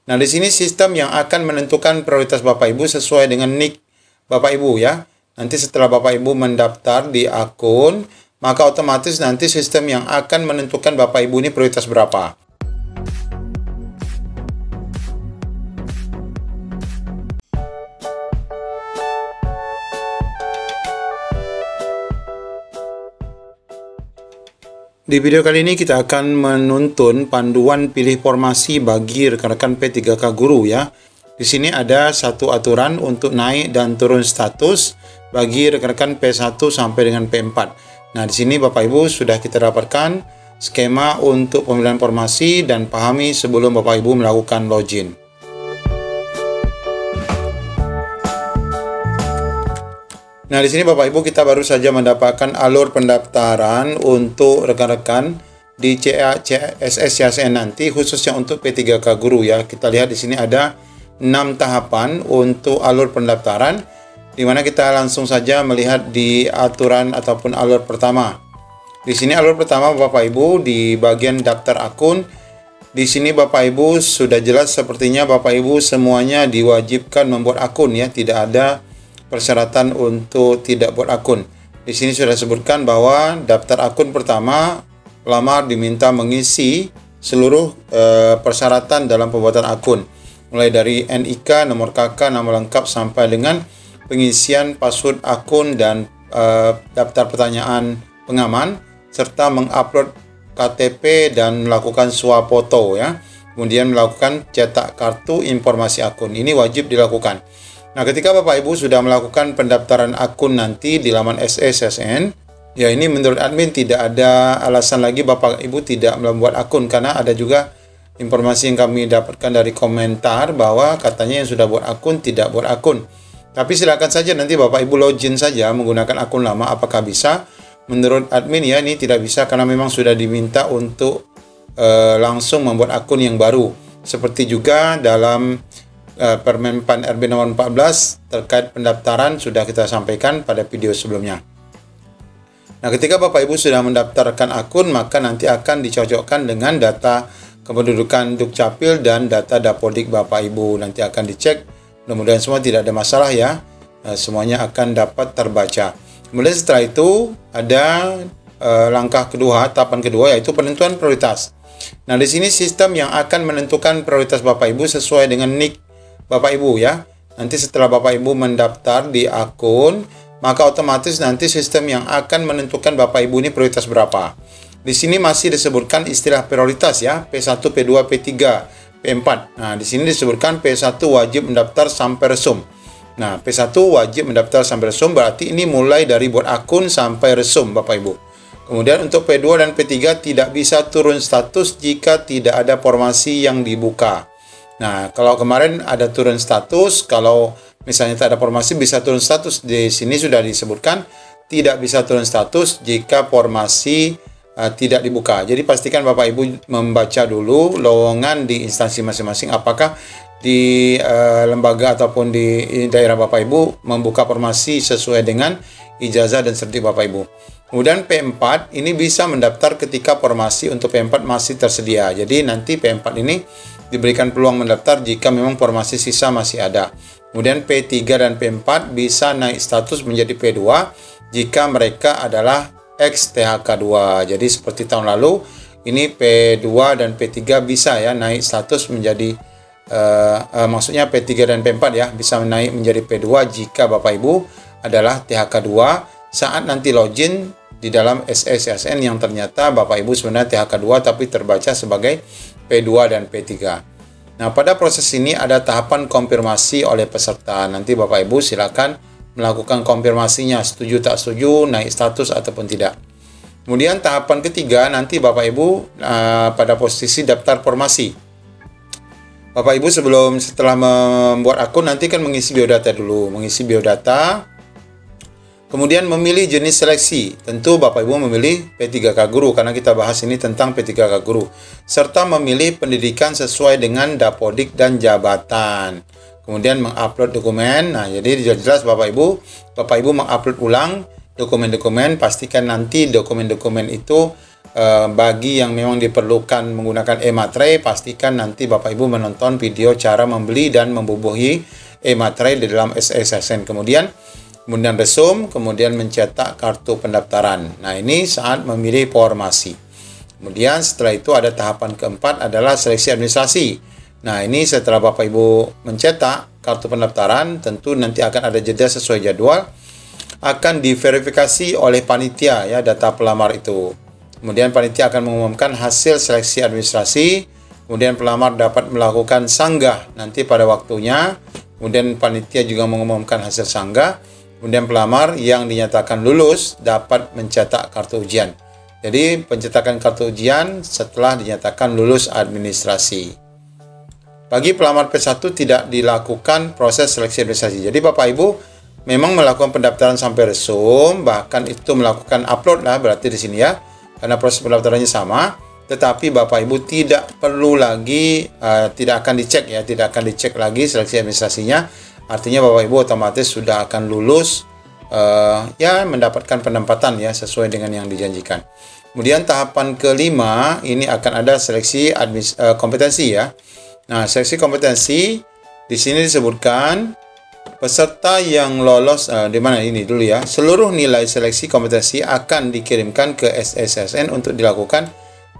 Nah, di sini sistem yang akan menentukan prioritas Bapak Ibu sesuai dengan NIK Bapak Ibu ya. Nanti setelah Bapak Ibu mendaftar di akun, maka otomatis nanti sistem yang akan menentukan Bapak Ibu ini prioritas berapa. Di video kali ini kita akan menuntun panduan pilih formasi bagi rekan-rekan P3K Guru ya. Di sini ada satu aturan untuk naik dan turun status bagi rekan-rekan P1 sampai dengan P4. Nah, di sini Bapak Ibu sudah kita dapatkan skema untuk pemilihan formasi dan pahami sebelum Bapak Ibu melakukan login. Nah, di sini Bapak Ibu kita baru saja mendapatkan alur pendaftaran untuk rekan-rekan di CSSN nanti khususnya untuk P3K Guru ya. Kita lihat di sini ada 6 tahapan untuk alur pendaftaran, di mana kita langsung saja melihat di aturan ataupun alur pertama. Di sini alur pertama Bapak Ibu di bagian daftar akun. Di sini Bapak Ibu sudah jelas sepertinya Bapak Ibu semuanya diwajibkan membuat akun ya, tidak ada persyaratan untuk tidak buat akun. Di sini sudah disebutkan bahwa daftar akun pertama, pelamar diminta mengisi seluruh persyaratan dalam pembuatan akun, mulai dari NIK, nomor KK, nama lengkap sampai dengan pengisian password akun dan daftar pertanyaan pengaman, serta mengupload KTP dan melakukan swafoto ya. Kemudian melakukan cetak kartu informasi akun. Ini wajib dilakukan. Nah, ketika Bapak Ibu sudah melakukan pendaftaran akun nanti di laman SSSN, ya ini menurut admin tidak ada alasan lagi Bapak Ibu tidak membuat akun, karena ada juga informasi yang kami dapatkan dari komentar bahwa katanya yang sudah buat akun tidak buat akun. Tapi silakan saja nanti Bapak Ibu login saja menggunakan akun lama. Apakah bisa? Menurut admin ya ini tidak bisa, karena memang sudah diminta untuk langsung membuat akun yang baru. Seperti juga dalam Permen PAN RB nomor 14 terkait pendaftaran sudah kita sampaikan pada video sebelumnya. Nah, ketika Bapak Ibu sudah mendaftarkan akun, maka nanti akan dicocokkan dengan data kependudukan Dukcapil dan data Dapodik Bapak Ibu. Nanti akan dicek, mudah-mudahan semua tidak ada masalah ya. Semuanya akan dapat terbaca. Kemudian setelah itu ada langkah kedua, tahapan kedua, yaitu penentuan prioritas. Nah, di sini sistem yang akan menentukan prioritas Bapak Ibu sesuai dengan NIK Bapak Ibu ya. Nanti setelah Bapak Ibu mendaftar di akun, maka otomatis nanti sistem yang akan menentukan Bapak Ibu ini prioritas berapa. Di sini masih disebutkan istilah prioritas ya, P1, P2, P3, P4. Nah, di sini disebutkan P1 wajib mendaftar sampai resum. Nah, P1 wajib mendaftar sampai resum, berarti ini mulai dari buat akun sampai resum Bapak Ibu. Kemudian untuk P2 dan P3 tidak bisa turun status jika tidak ada formasi yang dibuka. Nah, kalau kemarin ada turun status, kalau misalnya tak ada formasi bisa turun status. Di sini sudah disebutkan tidak bisa turun status jika formasi tidak dibuka. Jadi pastikan Bapak Ibu membaca dulu lowongan di instansi masing-masing, apakah di lembaga ataupun di daerah Bapak Ibu membuka formasi sesuai dengan ijazah dan sertifikat Bapak Ibu. Kemudian P4 ini bisa mendaftar ketika formasi untuk P4 masih tersedia. Jadi nanti P4 ini diberikan peluang mendaftar jika memang formasi sisa masih ada. Kemudian P3 dan P4 bisa naik status menjadi P2 jika mereka adalah ex THK2. Jadi seperti tahun lalu, ini P2 dan P3 bisa ya naik status menjadi maksudnya P3 dan P4 ya bisa naik menjadi P2 jika Bapak Ibu adalah THK2 saat nanti login di dalam SSSN yang ternyata Bapak Ibu sebenarnya THK2 tapi terbaca sebagai P2 dan P3. Nah, pada proses ini ada tahapan konfirmasi oleh peserta. Nanti Bapak Ibu silakan melakukan konfirmasinya, setuju tak setuju, naik status ataupun tidak. Kemudian tahapan ketiga nanti Bapak Ibu pada posisi daftar formasi. Bapak Ibu setelah membuat akun nanti kan mengisi biodata dulu, mengisi biodata. Kemudian memilih jenis seleksi. Tentu Bapak Ibu memilih P3K Guru karena kita bahas ini tentang P3K Guru. Serta memilih pendidikan sesuai dengan dapodik dan jabatan. Kemudian mengupload dokumen. Nah, jadi jelas Bapak Ibu mengupload ulang dokumen-dokumen. Pastikan nanti dokumen-dokumen itu bagi yang memang diperlukan menggunakan e-materai, pastikan nanti Bapak Ibu menonton video cara membeli dan membubuhi e-materai di dalam SSSN. Kemudian resume, kemudian mencetak kartu pendaftaran. Nah, ini saat memilih formasi. Kemudian setelah itu ada tahapan keempat adalah seleksi administrasi. Nah, ini setelah Bapak Ibu mencetak kartu pendaftaran, tentu nanti akan ada jeda sesuai jadwal, akan diverifikasi oleh panitia ya data pelamar itu. Kemudian panitia akan mengumumkan hasil seleksi administrasi, kemudian pelamar dapat melakukan sanggah nanti pada waktunya. Kemudian panitia juga mengumumkan hasil sanggah, kemudian pelamar yang dinyatakan lulus dapat mencetak kartu ujian. Jadi pencetakan kartu ujian setelah dinyatakan lulus administrasi. Bagi pelamar P1 tidak dilakukan proses seleksi administrasi. Jadi Bapak Ibu memang melakukan pendaftaran sampai resume, bahkan itu melakukan upload lah berarti di sini ya, karena proses pendaftarannya sama. Tetapi Bapak Ibu tidak perlu lagi, tidak akan dicek lagi seleksi administrasinya. Artinya Bapak Ibu otomatis sudah akan lulus, ya mendapatkan penempatan ya sesuai dengan yang dijanjikan. Kemudian tahapan kelima ini akan ada seleksi kompetensi ya. Nah, seleksi kompetensi di sini disebutkan peserta yang lolos di mana ini dulu ya. Seluruh nilai seleksi kompetensi akan dikirimkan ke SSSN untuk dilakukan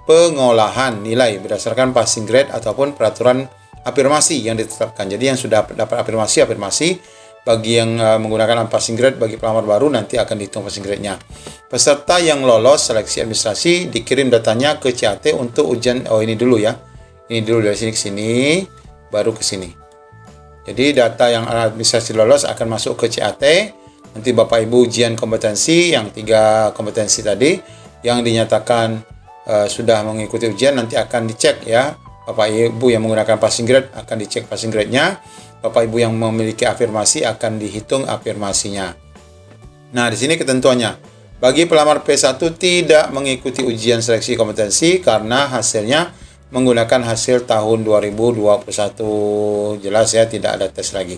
pengolahan nilai berdasarkan passing grade ataupun peraturan afirmasi yang ditetapkan. Jadi yang sudah dapat afirmasi, bagi yang menggunakan passing grade bagi pelamar baru nanti akan dihitung passing grade-nya. Peserta yang lolos seleksi administrasi dikirim datanya ke CAT untuk ujian. Oh, ini dulu ya. Ini dulu dari sini ke sini, baru ke sini. Jadi data yang administrasi lolos akan masuk ke CAT. Nanti Bapak Ibu ujian kompetensi yang 3 kompetensi tadi yang dinyatakan sudah mengikuti ujian nanti akan dicek ya. Bapak Ibu yang menggunakan passing grade akan dicek passing grade-nya. Bapak Ibu yang memiliki afirmasi akan dihitung afirmasinya. Nah, di sini ketentuannya. Bagi pelamar P1 tidak mengikuti ujian seleksi kompetensi karena hasilnya menggunakan hasil tahun 2021. Jelas ya, tidak ada tes lagi.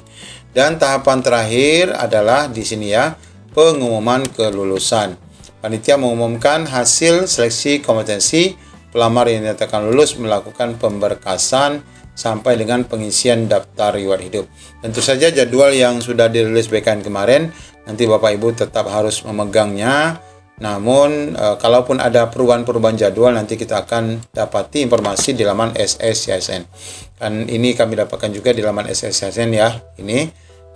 Dan tahapan terakhir adalah di sini ya, pengumuman kelulusan. Panitia mengumumkan hasil seleksi kompetensi. Pelamar yang dinyatakan lulus melakukan pemberkasan sampai dengan pengisian daftar riwayat hidup. Tentu saja jadwal yang sudah dirilis BKN kemarin, nanti Bapak Ibu tetap harus memegangnya. Namun, kalaupun ada perubahan-perubahan jadwal, nanti kita akan dapati informasi di laman SSCSN. Kan ini kami dapatkan juga di laman SSCSN ya. Ini,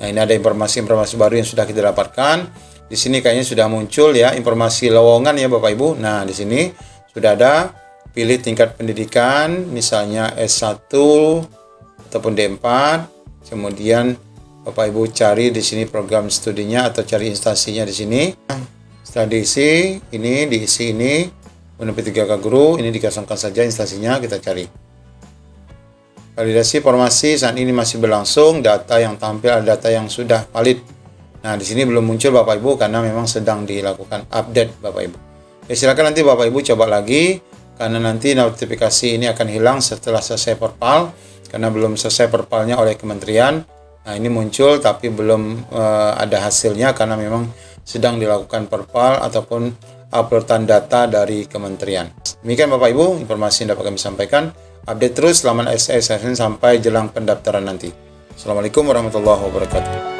nah ini ada informasi-informasi baru yang sudah kita dapatkan. Di sini kayaknya sudah muncul ya informasi lowongan ya Bapak Ibu. Nah, di sini sudah ada pilih tingkat pendidikan, misalnya S1 ataupun D4. Kemudian Bapak Ibu cari di sini program studinya atau cari instansinya di sini. Setelah diisi ini, P3K Guru, ini dikosongkan saja instansinya, kita cari. Validasi formasi saat ini masih berlangsung, data yang tampil adalah data yang sudah valid. Nah, di sini belum muncul Bapak Ibu karena memang sedang dilakukan update Bapak Ibu. Ya, silakan nanti Bapak Ibu coba lagi karena nanti notifikasi ini akan hilang setelah selesai perpal karena belum selesai perpalnya oleh kementerian. Nah, ini muncul tapi belum ada hasilnya karena memang sedang dilakukan perpal ataupun uploadan data dari kementerian. Demikian Bapak Ibu, informasi yang dapat kami sampaikan. Update terus selama SSSN sampai jelang pendaftaran nanti. Assalamualaikum warahmatullahi wabarakatuh.